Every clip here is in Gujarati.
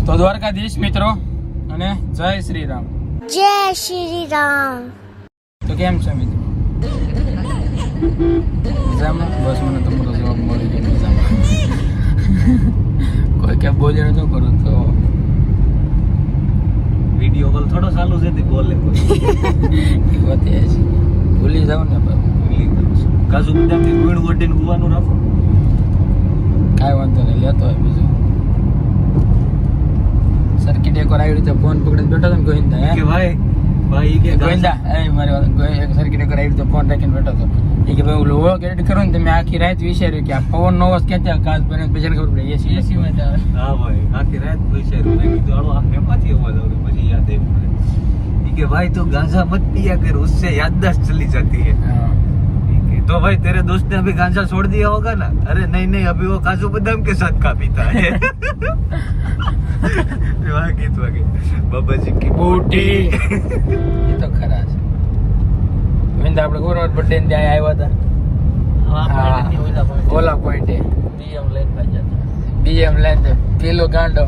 તો દ્વારકાધીશ મિત્રો અને જય શ્રી રામ. જય શ્રી રામ. તો કેમ છે મિત્રો? મજામાં? બસ મને તમારો જવાબ મળી ગયો મજામાં. કોઈ ક્યાં બોલે ન કરું તો વિડિયો કોલ થોડો ચાલુ છે તે બોલે કોઈ એ વાત એ છે. ભૂલી જાવ ને બાબુ. કાજુ બદામ ની ગુણ વટીને હોવાનું રાખો. કાંઈ વાંધો નહીં, લેતો હોય બીજું. સર્કિટ એક વાર આવી રીતે ફોન પકડીને બેઠો હતો ને ગોવિંદા, હે કે ભાઈ કે ગોવિંદા, મારી વાત એક સર્કિટ એક વાર આવી રીતે ફોન રાખીને બેઠો હતો. એ કે ભાઈ ઓલો એડિટ કરો ને તમે આખી રાત વિચાર્યું કે આ પવન નો અવાજ ક્યાંથી કાચ બને પછી ખબર પડે એસી માં આવે. હા ભાઈ આખી રાત વિચાર્યું મેં કીધું હાલો આ એમાંથી અવાજ આવે પછી યાદ આવ્યું કે ભાઈ તું ગાંજા મત पिया कर उससे याददाश्त चली जाती है. तो भाई तेरे दोस्त ने अभी गांजा छोड़ दिया होगा ना. अरे नहीं नहीं अभी वो काजू बादाम के साथ खा पीता है. गीत वागे बाबा जी की बूटी. એ તો ખરા છે. વિંદા આપણે ગોરવર બર્થડે ને ત્યાં આવ્યા હતા. ઓલા પોઈન્ટે બીએમ લઈને પેલો ગાંડો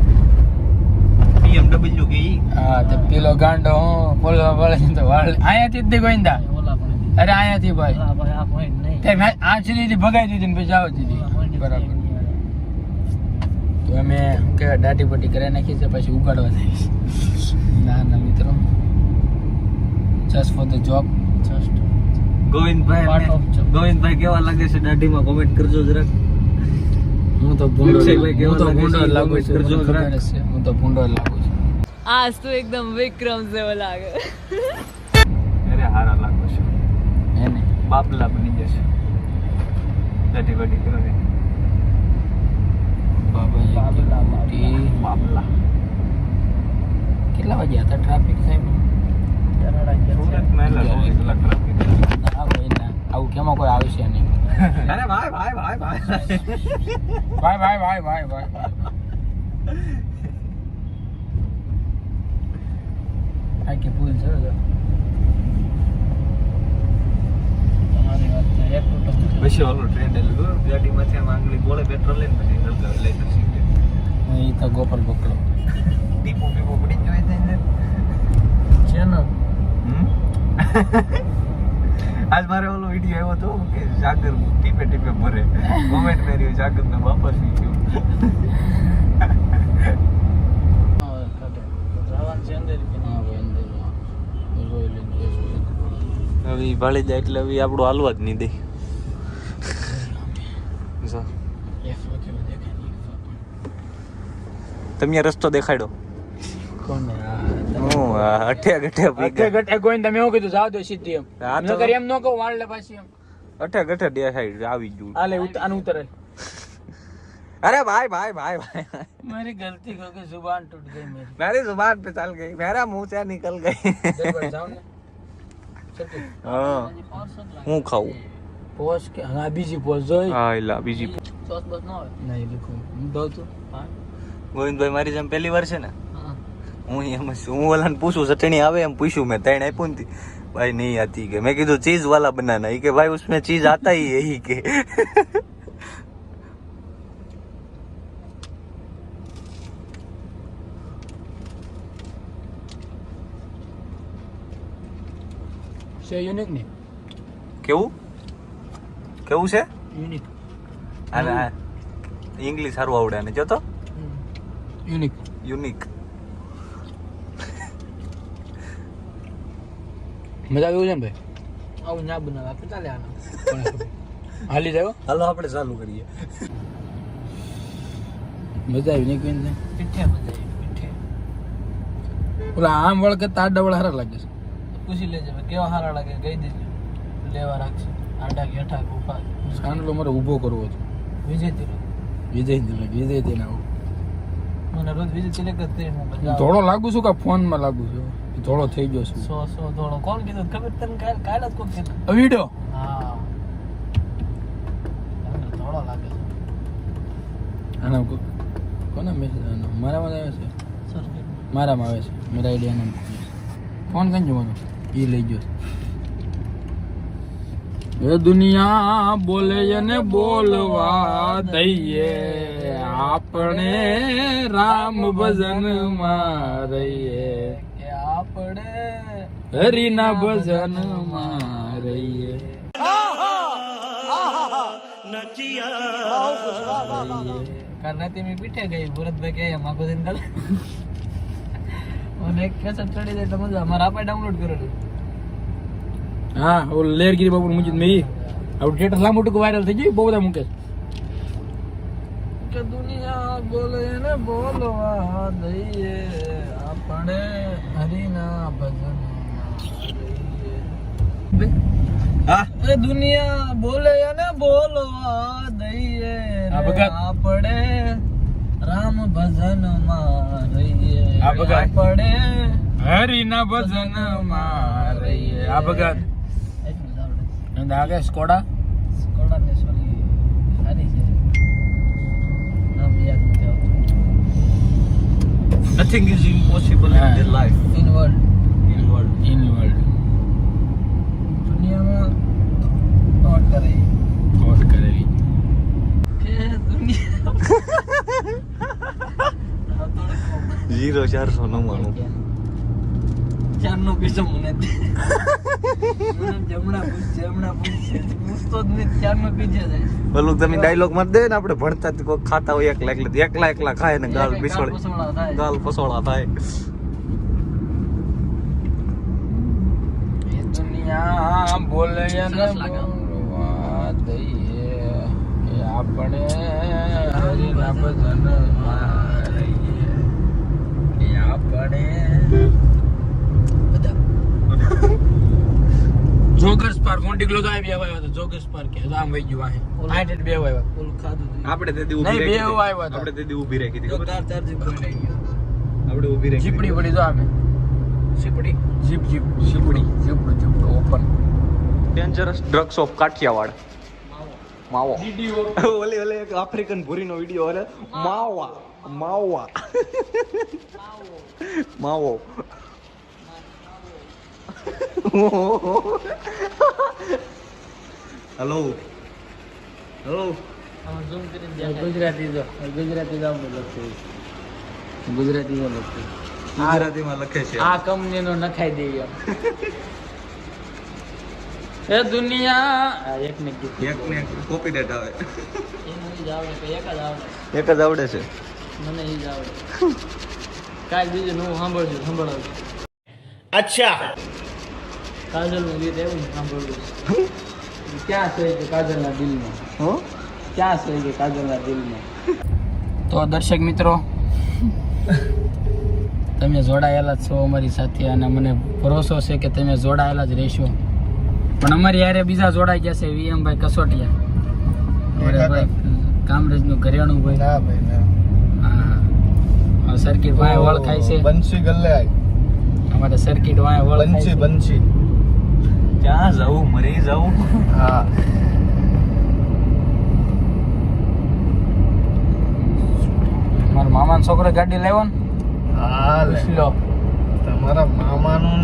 BMW की. હા તો પેલો ગાંડો બોલવા વાળે તો અહીંયાથી જ ગોવિંદા. અરે અહીંયાથી ભાઈ આ સુધી ભગાઈ દીધી ને પછી આવ દીધી બરાબર. તો અમે કે દાઢી પટ્ટી કરી નાખી છે પછી ઉગાડવા જઈશ. ના ના મિત્રો, just for the job. Just Govindbhai કેવા લાગે છે દાઢીમાં કોમેન્ટ કરજો જરાક. હું તો ભૂંડો લાગુ છું. કરજો જરાક. હું તો ભૂંડો લાગુ છું. आज तो एकदम विक्रम से वो लागे. અરે હારા લાગો છે. હે ને બાપલા બની જશે દાઢી વાઢી કરો ને. બાપલા કેટલા વાગ્યા હતા ટ્રાફિક સાહેબ? સુરતમાં એટલા 24 કલાક ટ્રાફિક. આવું કેમાં કોઈ આવશે નહીં. અરે ભાઈ ભાઈ ભાઈ ભાઈ ભાઈ આ કે ભૂલ છે તમારી વાત છે. એક ટોટો પછી ઓલો ટ્રેન્ડ લીધો ગાડીમાંથી આમ આંગળી બોલે પેટ્રોલ લઈને પછી હલકા લઈ શકશે. એ તો ગોપાલ પકડો ટીપો પીપો પડી જોઈ થાય છે ને. આજ મારે ઓલો વિડીયો આવ્યો હતો કે જાગર ટીપે ટીપે ભરે કોમેન્ટ કર્યું જાગર ને વાપસ ગયું. હવે ભાળી જાય એટલે હવે આપણું હાલવા જ નહીં દે. તમે રસ્તો દેખાડ્યો. કોને હું અઠે ગઠે કોઈ તમે એવું કીધું જાવ દો સીધી એમ. હા તો- ન કરી એમ ન કહું વાળ લે પાછી એમ. અઠે ગઠે દેખાડ આવી ગયું. હાલે આનું ઉતરે. अरे भाई भाई भाई भाई मेरी गलती हो गई, जुबान टूट गई मेरी. मेरी जुबान पे चल गई, मेरा मुंह से निकल गई. जाओ ने हाँ હું ખાઉં. પોસ કે હા બીજી પોસ જોઈ. હા એલા બીજી સોસ બસ ન હોય નહીં લખો હું દઉં છું. હા ગોવિંદભાઈ મારી જેમ પહેલી વાર છે ને હા હું એમ જ છું. હું ઓલાને પૂછું ચટણી આવે એમ પૂછ્યું મેં ત્રણ આપ્યું ને ભાઈ નહીં આતી કે મેં કીધું ચीज वाला बनाना ही के भाई उसमें चीज आता ही है ही के. છે યુનિક ને કેવું કેવું છે યુનિક અને ઇંગ્લિશ સારું આવડે ને જો તો યુનિક યુનિક. મજા આવી છે ને ભાઈ? આવું ના બનાવે આપણે ચાલે આના હાલી જાય. હાલો આપણે ચાલુ કરીએ. મજા આવી નહીં કોઈ પીઠે મજા આવી પીઠે. ઓલા આમ વળ કે તાડા વળ હારા લાગે છે. પૂછી લેજે કેવા હારા લાગે કહી દેજે લેવા રાખશે. આડા કે અઠા ઉભા સાંડલો મારે ઊભો કરવો છે. વિજય તિલક ના મને રોજ વિજય તિલક જ તે ધોળો લાગુ છું કે ફોન માં લાગુ છું? ધોળો થઈ ગયો છું. સો ધોળો કોણ કીધું ખબર તને? કાલ જ કોણ કીધું? વિડિયો. હા ધોળો લાગે છે. આના કોના મેસેજ મારામાં આવે છે? મારામાં આવે છે. મારા આઈડિયા ફોન કઈ જોવાનો એ લઈ ગયો. એ દુનિયા બોલે ને બોલવા દઈએ આપણે રામ ભજન માં રહીએ, કે આપણે હરિના ભજન માં રહીએ. કરનાતી મેં પીઠે ગઈ ભરતભાઈ કે માગો દિન દળ અને એક કેસેટ ચડી જાય તો મજા. અમારા આપે ડાઉનલોડ કરેલું. હા ઓલ લેરગીરી બાપુ મુજિદ મે આઉટ થિયેટર લાંબુ ટૂંકું વાયરલ થઈ ગયું. બહુ બધા મૂકે કે દુનિયા બોલે ને બોલવા દઈએ, આપણે હરિના ભજન હા એ દુનિયા બોલે ને બોલવા દઈએ, આપણે રામ ભજન માં રહીએ, આપણે હરિના ભજન માં રહીએ. આ ભગત આગે સ્કોડા ને સોરી સારી છે. નામ યાદ નથી આવતું. nothing is impossible in their life. In world દુનિયામાં નોટ કરેલી કે દુનિયા 0499 ચારનો પીસો મને જમણા પૂછશે પૂછતો જ નહીં. ચારનો પીછે જાય. ઓલું તમે ડાયલોગ માર દે ને આપણે ભણતા કોઈ ખાતા હોય એકલા ખાય ને ગાલ પીસોળે ગાલ પસોળા થાય. એ દુનિયા બોલે ને બોલવા દઈએ, કે આપણે હરિના ભજનમાં રહીએ, કે આપણે જોગર્સ પાર્ક મોન્ટીગ્લો તો આવી આવ્યો હતો. જોગર્સ પાર્ક કે આમ વઈ ગયું આહે આઈટેડ બે આવ્યો ફૂલ ખાધું આપણે તે દી નહીં ઊભી બે રાખી આવ્યો હતો. આપણે તે દી ઊભી રાખી હતી તો કાર ચાર્જિંગ કરી લઈ ગયો. આપણે ઊભી રાખી જીપડી પડી જો આમે જીપડી open. Dangerous drugs of Kathiawad માવો. ઓલે એક આફ્રિકન ભૂરીનો વિડિયો અરે માવો હેલો ઝૂમ કરી ગુજરાતી જો લખતું ગુજરાતીમાં લખે છે. આ કંપની નો નખાઈ દઈએ. એ દુનિયા એક ને કોપીરાઈટ આવે. એનું જ આવડે કે એક જ આવડે. એક જ આવડે છે. મને ઈ જ આવડે. કાંઈ બીજું હું સંભળાવું. અચ્છા કાજલ નું ગીત એવું સાંભળવું. ક્યાં છે કે કાજલના દિલમાં? ક્યાં છે કે કાજલના દિલમાં? તો દર્શક મિત્રો, તમે જોડાયેલા જ છો અમારી સાથે અને મને ભરોસો છે કે તમે જોડાયેલા જ રહેશો. પણ અમારી યારે બીજા જોડાઈ ગયા છે. VM ભાઈ કસોટિયા, કામરેજનું ઘરેણું ભાઈ, હા સર્કિટ ભાઈ ઓળખાય છે. બંસી ગલ્લે આય અમારે સર્કિટ વાય ઓળખાય છે. બંસી ક્યાં જાઉં મરી જાઉં. હા મારા મામાનો છોકરો ગાડી લાવ્યો ને હા લે લો. તમારા મામાનું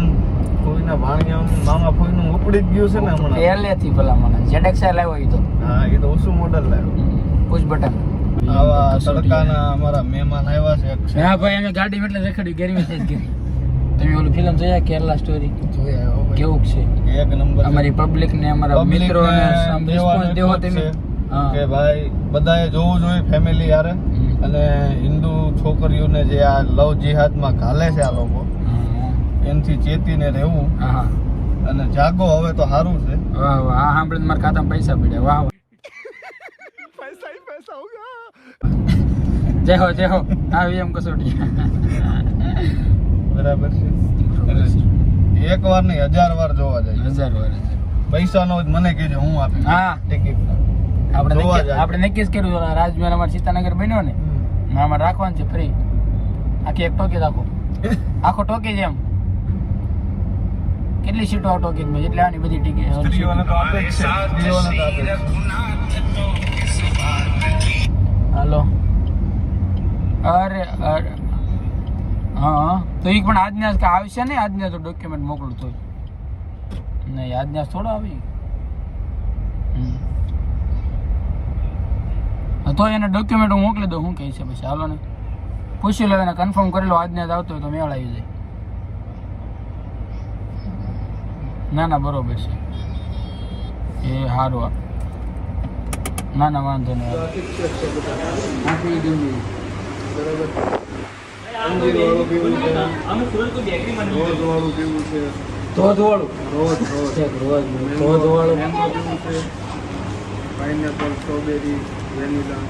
કોઈના ભાણિયાનું મામા ફોઈનું ઉપડી જ ગયું છે ને હમણાં. પહેલેથી ભલા મને ZX લાવ્યો ઈ તો હા એ તો ઓછું મોડલ લાવ્યો. Push button. આવા તડકાના અમારા મહેમાન આવ્યા છે. હા ભાઈ અમે ગાડી એટલે રેખડી ગરમી થઈ ગઈ. તમે ઓલું ફિલ્મ જોયા કેરલા સ્ટોરી? જોયા હો ભાઈ. કેવું છે એક નંબર. અમારી પબ્લિક ને અમારા મિત્રો ને રિસ્પોન્સ દેવો તમે. કે ભાઈ બધાએ જોવું જોઈએ ફેમિલી યારે. અને હિન્દુ છોકરીઓને જે આ લવ જિહાદમાં ઘાલે છે આ લોકો, એનથી ચેતીને રહેવું. હા અને જાગો હવે તો સારું છે. વાહ વાહ. આ સાંભળીને મારા ખાતામાં પૈસા પડ્યા. વાહ જય હો આ VM કસોટિયા. બરાબર છે. એક વાર નહીં 1000 વાર જોવા જાય. 1000 વાર. પૈસાનો જ મને કહેજો, હું આપીશ. હા ટિકિટ આપણે નક્કી જ કર્યું. રાજમહેલ અમારે સીતાનગર બન્યો ને, અમારે રાખવાનું છે ફ્રી. આખી એક ટોકી રાખો, આખો ટોકી જેમ. કેટલી સીટો આ ટોકી માં? એટલે આની બધી ટિકિટ સ્ત્રીઓને તો આપે જ છે. સ્ત્રીઓને તો આપે જ છે. હાલો. અરે હા તો એ પણ આજના જ આવશે ને? આજના તો ડોક્યુમેન્ટ મોકલું તો નહીં, આજના થોડો આવી. તો એને ડોક્યુમેન્ટ હું મોકલી દઉં, શું કહે છે પછી હાલો ને પૂછી લો, એને કન્ફર્મ કરી લો, આજને જ આવતો હોય તો મેળ આવી જાય. ના ના બરોબર છે એ સારું. ના ના વાંધો નહીં. Pineapple, strawberry, vanilla.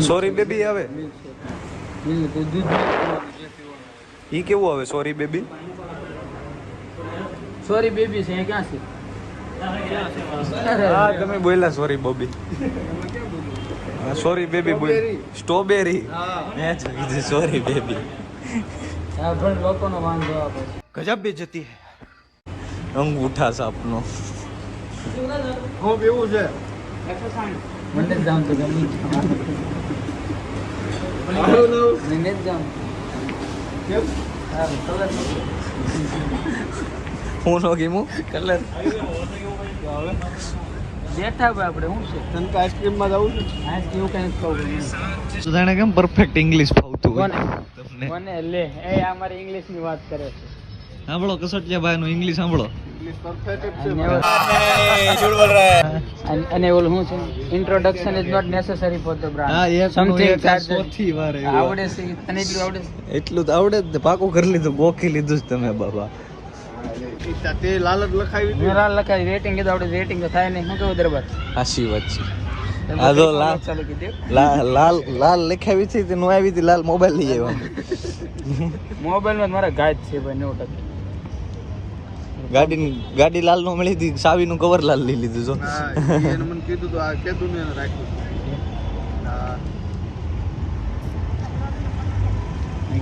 Sorry baby આવે ઈ કેવું આવે? સોરી બેબી, સોરી બેબી છે, ક્યાં છે? હા તમે બોલ્યા સોરી બોબી. સોરી બેબી બોલ. સ્ટ્રોબેરી મેં જ કીધું સોરી બેબી. હા પણ લોકોનો વાંધો આપે. ગજબ બેજતી હે. અંગ ઉઠા સાપનો. હું પીવું છે? મને જ જામ તો ગમી મને જ જામ. હા કલર હું નો ગીમું કલર બેઠા ભાઈ આપણે શું છે તને તો આઈસ્ક્રીમમાં જવું છે? આજ કેવું કઈ કહું સુધાણે કેમ પરફેક્ટ ઇંગ્લિશ ફાવતું હોય કોને તમને? મને લે એ અમારી ઇંગ્લિશ ની વાત કરે છે. સાંભળો કસોટિયા ભાઈ નું ઇંગ્લિશ સાંભળો. ઇંગ્લિશ પરફેક્ટ છે. અને ઓલું શું છે introduction is not necessary for the brand. હા એક સમથિંગ ચોથી વાર આવડે છે તને એટલું આવડે છે. એટલું તો આવડે જ ને, પાકું કરી લીધું, ગોખી લીધું જ તમે બાબા. તે લાલ જ લખાવી દે. મેરા લખાય રેટિંગ કીધું આવડે રેટિંગ તો થાય નહીં. શું કહું દરબાર હાસી વાત છે. આ તો લાલ ચાલુ કીધું લાલ લાલ લખાવી હતી તે નો આવી હતી, લાલ મોબાઈલ લઈ આવ્યો. મોબાઈલમાં મારા ગાજ છે ભાઈ 90%. ગાડી લાલ નો મળી હતી, સાવી નું કવર લાલ લઈ લીધું જો. હા એને મને કીધું તો આ કેતું ને એને રાખ્યું. હા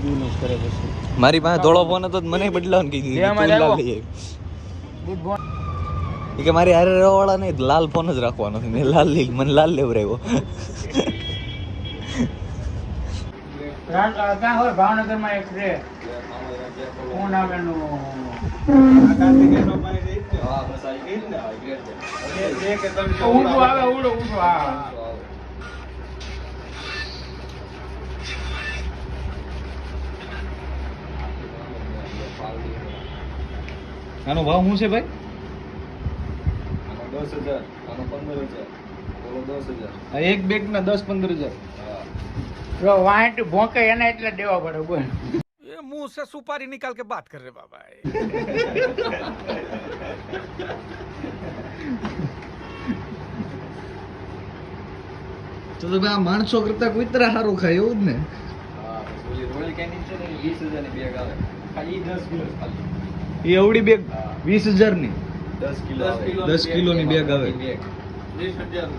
યુઝ કરે પછી મારી પાસે ધોળો ફોન હતો તો મને બદલાવાનું કીધું બે તું માં લાલ આવ્યો. લઈ આવી. ગુડ બોન ઈ કે મારી હારે રહેવા વાળા નહીં, લાલ ફોન જ રાખવાનો છે. મેં લાલ લઈ, મને લાલ લેવરાવ્યો. ક્યાં હોય ભાવનગરમાં એક છે શું નામ એનું ઊંધું આવે ઊંધું હા આનો ભાવ શું છે ભાઈ? આ એક બેગ ના 10-15 હજાર. વાંટ ભોંકે એને એટલે દેવા પડે બોલ. मुंह से सुपारी निकाल के बात कर रहे बाबा. તો ભાઈ આ માણસો કરતા કુતરા સારું ખાય એવું જ ને. એ અવળી બેગ 20,000 ની 10 કિલો ની બેગ આવે. 20,000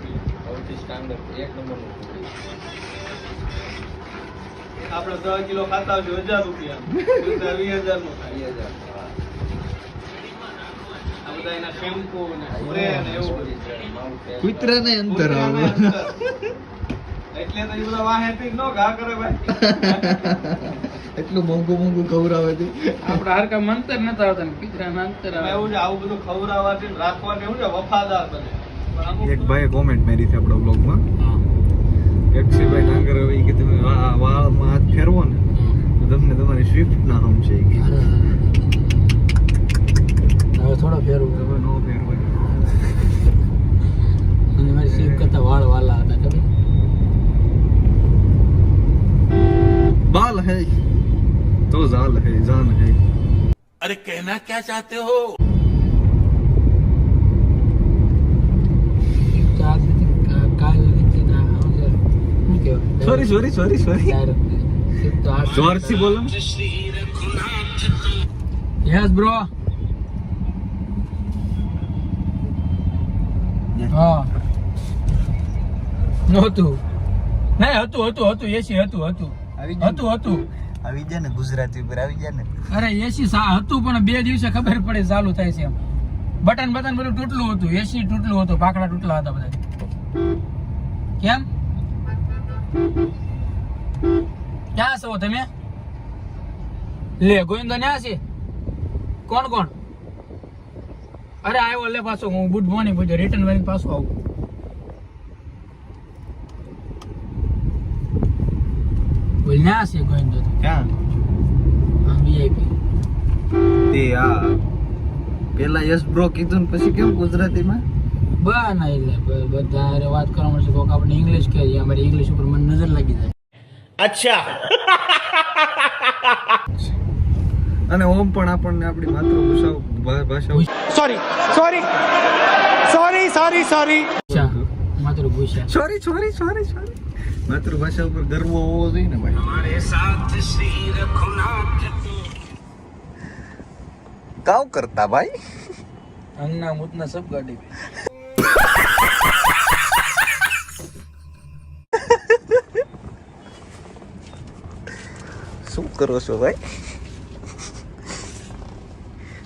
આપણે 10 કિલો ખાતા હોય 1,000 રૂપિયા 20,000 નું થાય. આ બધા એના શેમ્પુ ને સ્પ્રે ને એવું કુતરા ને અંતર આવે. એટલે તો એ બધા વાહેથી ન ઘા કરે ભાઈ. એટલું મોંઘું ખવડાવે છે. આપડે હરકા મંતર નતા આવતા ને પિતરા ના અંતર એમાં એવું છે આવું બધું ખવડાવવાથી ને રાખવાથી એવું છે વફાદાર બને. પણ અમુક એક ભાઈએ કોમેન્ટ મારી છે આપણા બ્લોગમાં, કેક્ષીભાઈ નાગર હવે કે તમે વાળમાં હાથ ફેરવો ને તો તમને તમારી સ્વિફ્ટ ના હમ છે કે હવે થોડો ફેરવું તમે નો ફેરવાય. અને મારી સીપ કરતા વાળ વાલા હતા ખબર. बाल है तो जाल है जान है. अरे कहना क्या चाहते हो? सॉरी जोर से बोलो. યસ બ્રો હા નહોતું નહીં હતું એસી હતું આવી જા ને ગુજરાતી ઉપર આવી જા ને. અરે એસી હતું પણ 2 દિવસે ખબર પડે ચાલુ થાય છે એમ. બટન બધું તૂટલું હતું, એસી તૂટલું હતું, પાકડા તૂટલા હતા બધા. કેમ ક્યાં છો તમે? લે ગોવિંદા ન્યા છે. કોણ? અરે આવ્યો લે પાછો. હું ગુડ મોર્નિંગ પૂછો રિટર્ન વાળી પાછો આવું. બોલ ના છે ગોવિંદો તો ક્યાં હા વીઆઈપી તે આ પેલા યસ બ્રો કીધું ને પછી કેમ ગુજરાતીમાં બા ના એટલે બધા હારે વાત કરવા મળશે કોક આપણે ઇંગ્લિશ કહીએ અમારી ઇંગ્લિશ ઉપર મને નજર લાગી જાય અને ઓમ પણ આપણને આપણી માતૃભાષા અચ્છા માત્ર ભૂષા સોરી માતૃભાષા ઉપર ગર્વ હોવો જોઈએ ને ભાઈ કાવ કરતા ભાઈ અંગના મૂતના સબ ગાડી પે શું કરો છો ભાઈ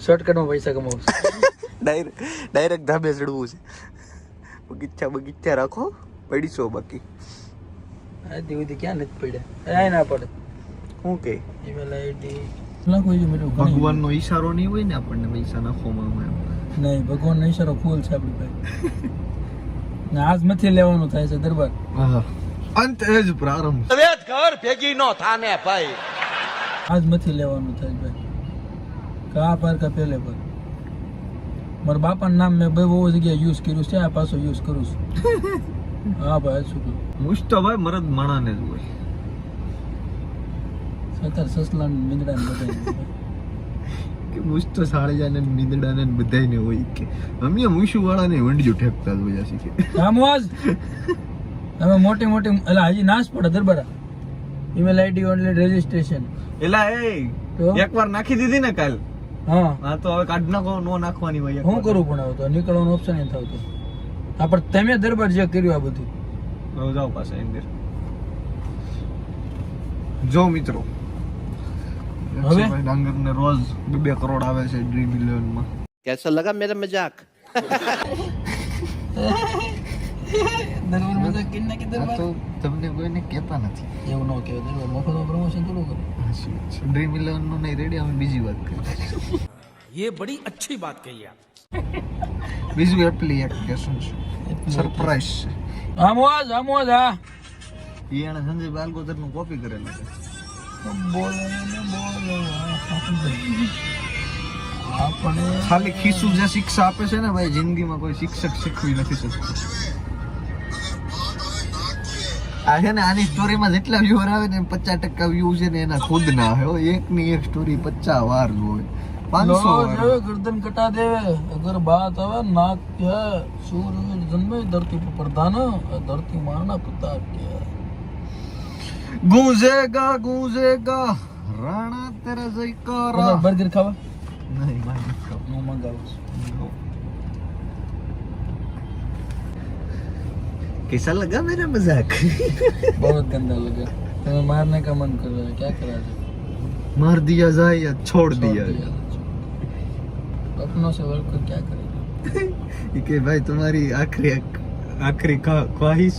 શોર્ટકટમાં પૈસા કમાવું છું ડાયરેક્ટ ધાબે ચડવું છે બગીચા રાખો પડીશો બાકી આ દીવથી ક્યાં નથી પડ્યા આ ના પડે શું કે ઈમેલ આઈડી લખો છે મેરો ભગવાનનો ઈશારો નહીં હોય ને આપણને પૈસા નાખવામાં નહીં ભગવાનનો ઈશારો ફૂલ છે આપણી પાસે ને આજ મથી લેવાનું થાય છે દરબાર અંત એ જ પ્રારંભ આજ મથી લેવાનું થાય ભાઈ કા પર કા પહેલે પર મારા બાપાનું નામ મેં બહુ જગ્યાએ યુઝ કર્યું છે આ પાછો યુઝ કરું છું હા ભાઈ શું કરું મુસ્તો ભાઈ મરદ માણાને જ હોય સતર સસલા મીંદડા ને બધા કે મુસ્તો સાળિયાને મીંદડાને બધાયને હોય કે અમે મુશુ વાળાને વંડીઓ ઠેકતા જ હોય છે કે આમવાજ અમે મોટી મોટી એટલે હજી નાશ પડે દરબારા ઈમેલ આઈડી ઓનલી રજીસ્ટ્રેશન એલા એ તો? એકવાર નાખી દીધી ને કાલ હા હા તો હવે કાઢ નાખો નો નાખવાની હોય શું કરવું પણ હવે તો નીકળવાનું ઓપ્શન નહીં થતું હા પણ તમે દરબાર જે કર્યું આ બધું હવે જાઓ પાછા અંદર જો મિત્રો હવે? ડાંગર ને રોજ 2 કરોડ આવે છે ડ્રીમ 11 માં कैसा लगा मेरा मजाक દરબાર મજા કિન્ના કે આ દરબાર તો તમને કોઈને કહેતા નથી એવું ન કહેવાય દરબાર મફતમાં પ્રમોશન થોડું કરે ડ્રીમ 11 નું નહીં રેડી અમે બીજી વાત કરીએ ये बड़ी अच्छी बात कही आप બીજું એપ્લિકેશન છે સરપ્રાઈઝ છે આમવાજ હા ઈ એને સંજય બાલગોદર નું કોપી કરેલું છે બોલો ને બોલો આપણે ખાલી ખીસું જે શિક્ષા આપે છે ને ભાઈ જિંદગીમાં કોઈ શિક્ષક શીખવી નથી શકતું આ છે ને આની સ્ટોરીમાં જેટલા વ્યૂ આવે ને 50% વ્યૂ છે ને એના ખુદ ના હોય એક ની એક સ્ટોરી 50 વાર હોય 500 વાર गर्दन कटा देवे अगर बात आवे नाक क्या सूर्य जन्मे धरती पर प्रधान धरती मारना प्रताप क्या गूंजेगा राणा तेरा जयकारा बर्गर खावा नहीं मैं नहीं खाऊं। नो मंगाओ कैसा लगा मेरा मजाक बहुत गंदा लगा तुम्हें मारने का मन कर रहा है क्या करा जाए मार दिया जाए या छोड़ दिया जाए अपनों से वर्क क्या करेगा कि भाई तुम्हारी आखिरी ख्वाहिश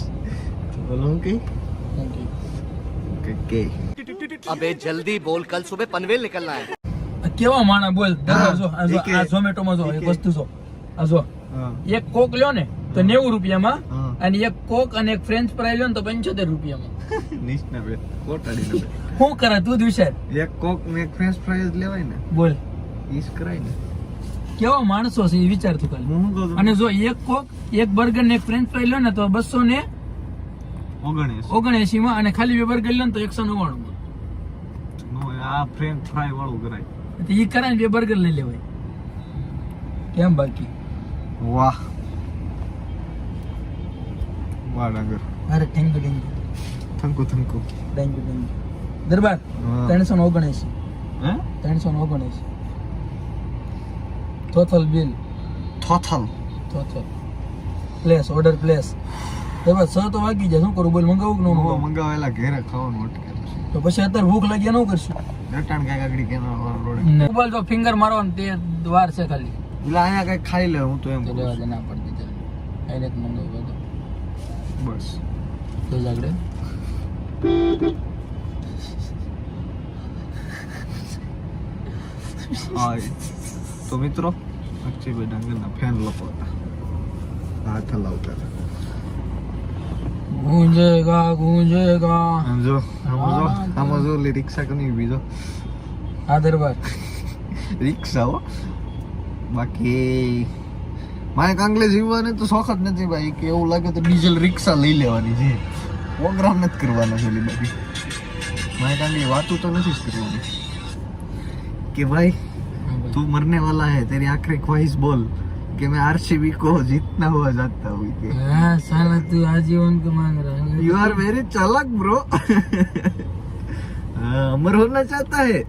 तो बोलो कि अबे जल्दी बोल कल सुबह पनवेल निकलना है કેવા માણા બોલ હા, જો આ ઝોમેટો માં જો એક વસ્તુ જો આ જો એક કોક લ્યો ને તો 90 રૂપિયામાં હા. અને એક કોક અને એક ફ્રેન્ચ ફ્રાઈ લ્યો ને તો 75 રૂપિયામાં નીચના બે કોટાડી દે શું કરે તું જ વિચાર એક કોક ને એક ફ્રેન્ચ ફ્રાઈઝ લેવાય ને બોલ ઈસ કરાય ને કેવા માણસો છે એ વિચાર તું ખાલી હું તો અને જો એક કોક એક બર્ગર ને એક ફ્રેન્ચ ફ્રાઈ લ્યો ને તો 279 માં અને ખાલી બે બર્ગર લ્યો ને તો 199 માં નો આ ફ્રેન્ચ ફ્રાઈ વાળું કરાય તો ઈ કરાય ને બે બર્ગર લઈ લેવાય કેમ બાકી વાહ વાહ ડાંગર અરે થેન્ક યુ થંકુ દરબાર હા. 379 હે 379 total bill total total place order place દરબાર 6 તો વાગી જાય શું કરું બોલ મંગાવું કે ન મંગાવું મંગાવેલા ઘરે ખાવાનું અટકેલું છે તો પછી અત્યારે ભૂખ લાગી ન કરશું રટાણ કાંઈક આગળ કેના રોડે મોબાઈલ તો ફિંગર મારવાનું તે વાર છે ખાલી પેલા અહીંયા કઈ ખાઈ લે હું તો એમ તો કહું રહેવા છું. દે ના પડતી ચાલ આઈને જ મંગાવું બધું બસ તો જ આગળ હાય તો મિત્રો અક્ષયભાઈ ડાંગરના ફેન લપોતા હાથ હલાવતા હતા. ગૂંજેગા ગૂંજેગા સમજો આમાં જો રિક્ષા કોની બીજો આદરબાર રિક્ષા હો બાકી મારે કાંગલે જીવવાને તો શોખ જ નથી ભાઈ કે એવું લાગે તો ડીઝલ રિક્ષા લઈ લેવાની છે પ્રોગ્રામ નથી કરવાનો છે ઓલી બધી મારે કાંગલી વાતું તો નથી જ કરવાની कि भाई तू मरने वाला है तेरी आखिरी ख्वाहिश बोल कि मैं आरसीबी को जीतना हुआ जाता हूँ कि हाँ साला तू आजीवन को मांग रहा है यू आर वेरी चालाक ब्रो अमर होना चाहता है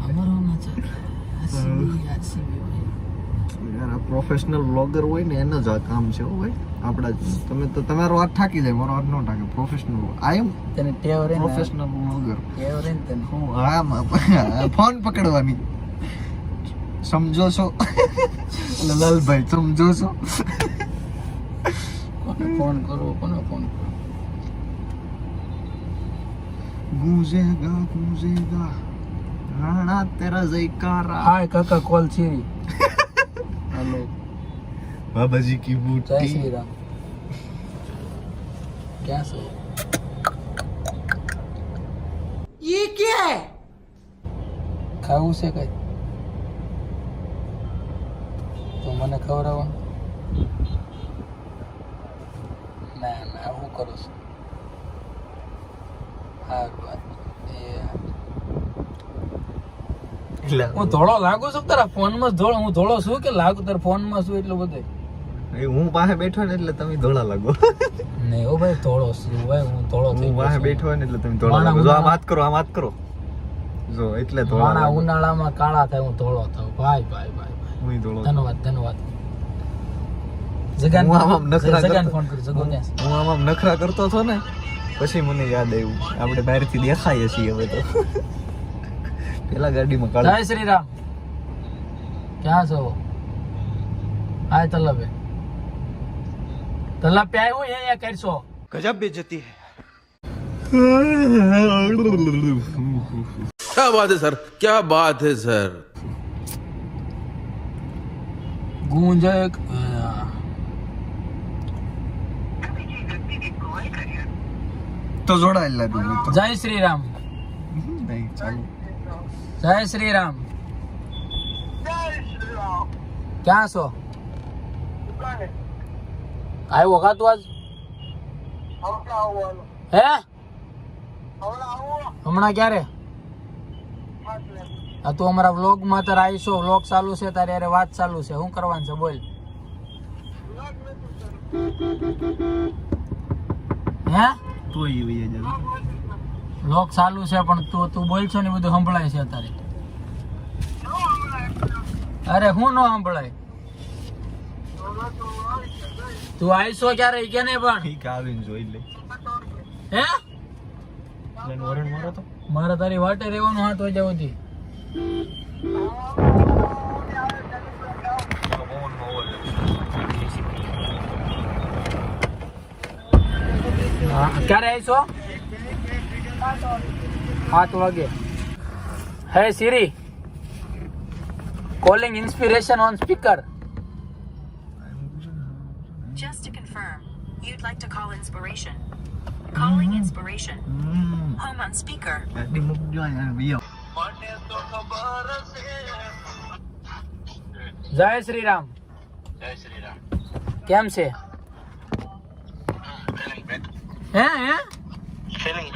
अमर होना चाहता है યાર આ પ્રોફેશનલ બ્લોગર હોય ને એનો જ આ કામ છે હો ભાઈ આપણા તમે તો તમારો હાથ થાકી જાય મારો હાથ ન થાકે પ્રોફેશનલ આઈ એમ તને ટેવ રે પ્રોફેશનલ બ્લોગર ટેવ રે તને હું ફોન પકડવાની સમજો છો લાલભાઈ સમજો છો કોને ફોન કરો ગૂંજેગા રાણા તેરા જયકારા હાય કાકા કોલ છે હેલો બાબાજી કી જય બૂટી શ્રી રામ ક્યાં છો ये क्या है? ખાવું છે કઈ તો મને ખવડાવો ના હું કરું છું હા હું ધોળો લાગુ છું તારા ફોનમાં ધોળો હું ધોળો છું કે લાગુ તારા ફોનમાં છું એટલું બધું હું પાસે બેઠો ને એટલે તમે ધોળા લાગો નહીં ઓ ભાઈ ધોળો છું ભાઈ હું ધોળો થઈ હું પાસે બેઠો ને એટલે તમે ધોળા લાગો જો આ વાત કરો જો એટલે ધોળા માણા લાગો ઉનાળામાં કાળા થાય હું ધોળો થાઉં ભાઈ હું ધોળો ધન્યવાદ જગાન હું આમ નખરા જગાન કરતો. ફોન કરી જગો ક્યાં છે? હું આમ નખરા કરતો હતો ને પછી મને યાદ આવ્યું આપણે બહારથી દેખાઈએ છીએ હવે તો પેલા ગાડીમાં કાળા જય શ્રી રામ ક્યાં છો હાય તલબે તલબ पे आए हो या करसो गजब बेइज्जती है क्या बात है सर क्या बात है सर गूंजे તો જોડાયેલા દઉં जय श्री राम નહીં ચાલુ जय श्री राम ક્યાં છો આવ્યો કા તું આજ હે હમણાં ક્યારે આ તું અમારા વ્લોગ માં તારે આવીશો વ્લોગ ચાલુ છે તારે યારે વાત ચાલુ છે શું કરવાનું છે બોલ હે તો એ વઈ જાય વ્લોગ ચાલુ છે પણ તું બોલ છો ને બધું સંભળાય છે અત્યારે અરે હું ન સંભળાય તું આવીશો ક્યારે કે નહીં પણ ઠીક આવીને જોઈ લે હે એટલે વરણ મારો તો મારે તારી વાટે રહેવાનું હાથ વાગ્યા સુધી ક્યારે આવીશો 7 વાગે hey Siri calling inspiration on speaker Just to confirm, you'd like to call inspiration. Calling inspiration. Home on speaker. ગાડી મૂકજો અહીંયા વિયો જય શ્રી રામ કેમ છે હે ફીલિંગ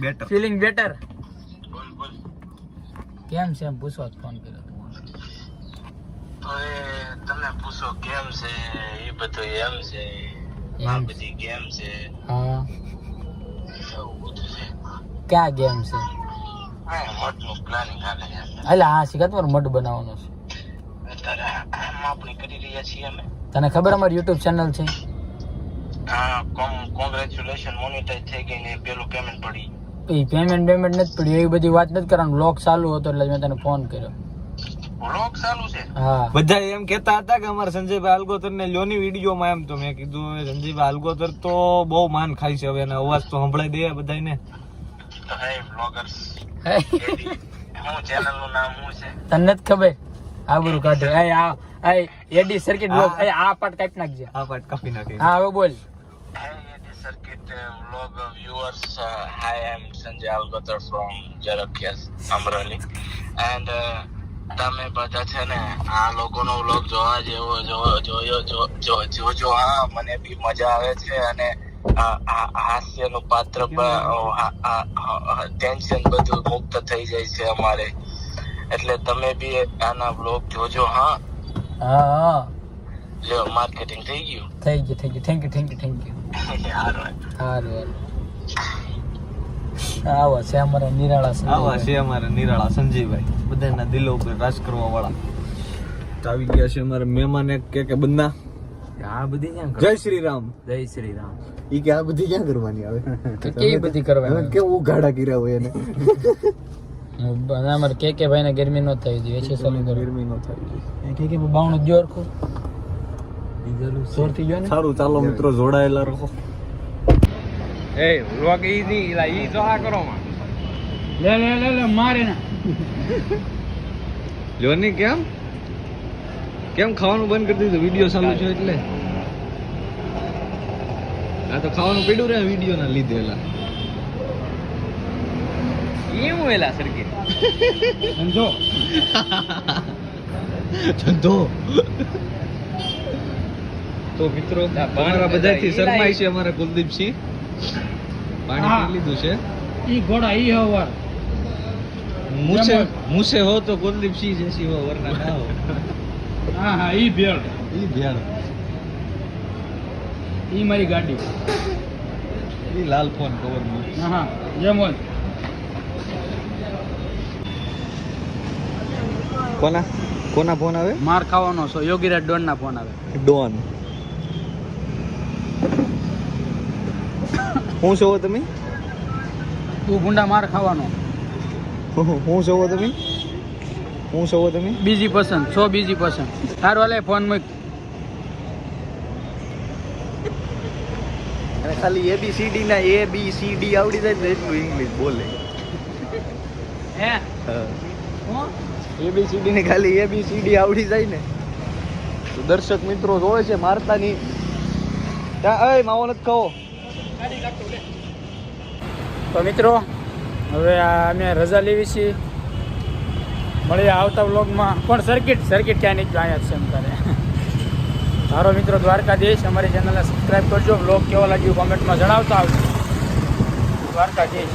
બેટર ફીલિંગ બેટર કેમ છે એમ પૂછવા ફોન કર્યો તમે પૂછો કેમ છે એ બધું એમ છે આ બધી ગેમ છે હા એવું બધું છે ક્યાં ગેમ છે મોટનું પ્લાનિંગ હાલે છે એટલે હા શીખા તમારે મઢ બનાવવાનો છે અત્યારે આમ આપણે કરી રહ્યા છીએ અમે તને ખબર અમારી યુટ્યુબ ચેનલ છે હા કોંગ્રેચ્યુલેશન મોનેટાઈઝ થઈ ગઈ ને પેલું પેમેન્ટ પડી એ પેમેન્ટ નથી પડ્યું એવી બધી વાત નથી કરવાનું બ્લોગ ચાલુ હતો એટલે મેં તને ફોન કર્યો વ્લોગ ચાલુ છે હા બધા એમ કહેતા હતા કે અમારે સંજયભાઈ હાલગોતર ને લ્યોની વિડીયોમાં એમ તો મેં કીધું હવે સંજયભાઈ હાલગોતર તો બહુ માન ખાય છે હવે એનો અવાજ તો સંભળાઈ દે બધાને તો હે વ્લોગર્સ હે, હું ચેનલ નું નામ શું છે તને નથી ખબર આબરૂ કાઢે. આ એડી સર્કિટ બ્લોક આ પાર્ટ કાપી નાખજે. આ પાટ કાપી નાખે. હા હવે બોલ. Hey, the circuit vlog viewers. Hi, I'm Sanjay Algotar from Jarakias, Amrali. And તમે બધા છે ને આ લોકોનો વ્લોગ જોવા જેવો જોજો. હા, મને બી મજા આવે છે અને હાસ્યનું પાત્ર ટેન્શન બધું મુક્ત થઈ જાય છે અમારે. એટલે તમે બી આના વ્લોગ જોજો. હા હા લ્યો, માર્કેટિંગ થઈ ગયું. થઈ ગયું. Thank you. હારું. આવા છે અમારા નિરાળા આવા છે અમારા નિરાળા સંજયભાઈ, બધાના દિલો ઉપર રાજ કરવા વાળા. તો આવી ગયા છે અમારા મહેમાન એક કે બંદા. આ બધી ક્યાં જય શ્રી રામ. જય શ્રી રામ. ઈ કે આ બધી ક્યાં કરવાની આવે? કેવી બધી કરવાની? કેવું ગાડા કર્યા હોય એને. અમારે કે ભાઈ ને ગરમી નો થઈ જોઈએ છે. ચાલુ કરો. ગરમી નો થાય. કે બાવણું જોર કો જોર થઈ ગયો ને. સારું, ચાલો મિત્રો જોડાયેલા રહો. એ વ્લોગ ઈ દી ઈ જોહા કરો માં. લે મારે ના. જોની કેમ ખાવાનું બંધ કરી દીધું? વિડિયો ચાલુ છે એટલે. આ તો ખાવાનું પીડ્યું રે વિડિયો ના લીધે. એલા એમ વેલા સરકે સમજો. તો મિત્રો અમારા બધાથી શરમાય છે અમારા કુલદીપસિંહ. પાણી પી લીધું છે. ઈ ઘોડા ઈ હવાર મુસે હો તો કુલદીપસિંહ જેસી હો, વરના ના હો. હા ઈ ભેળ ઈ મારી ગાડી. ઈ લાલ ફોન કવર માં. હા જેમ હોય. કોના ફોન આવે? માર ખાવાનો છો. યોગીરાજ ડોન ના ફોન આવે. ડોન. હું છો તમે? તું ગુંડા માર ખાવાનો. હું છો તમે? બીજી પસંદ છો. બીજી પસંદ તારો વાલે ફોન મૂક. અને ખાલી ABCD ના ABCD આવડી જાય ને એટલું ઇંગ્લિશ બોલે. હે ABCD ને ખાલી ABCD આવડી જાય ને તો દર્શક મિત્રો જોવે છે મારતાની. ત્યાં એ માવો નથી ખાવો. તો મિત્રો હવે અમે રજા લેવી છીએ. મળીએ આવતા વ્લોગમાં. પણ સર્કિટ ક્યાં નહીં અહીંયા છે એમ કરે. સારો મિત્રો દ્વારકાધીશ. અમારી ચેનલને સબસ્ક્રાઈબ કરજો. વ્લોગ કેવો લાગ્યો કોમેન્ટમાં જણાવતા આવજો. દ્વારકાધીશ.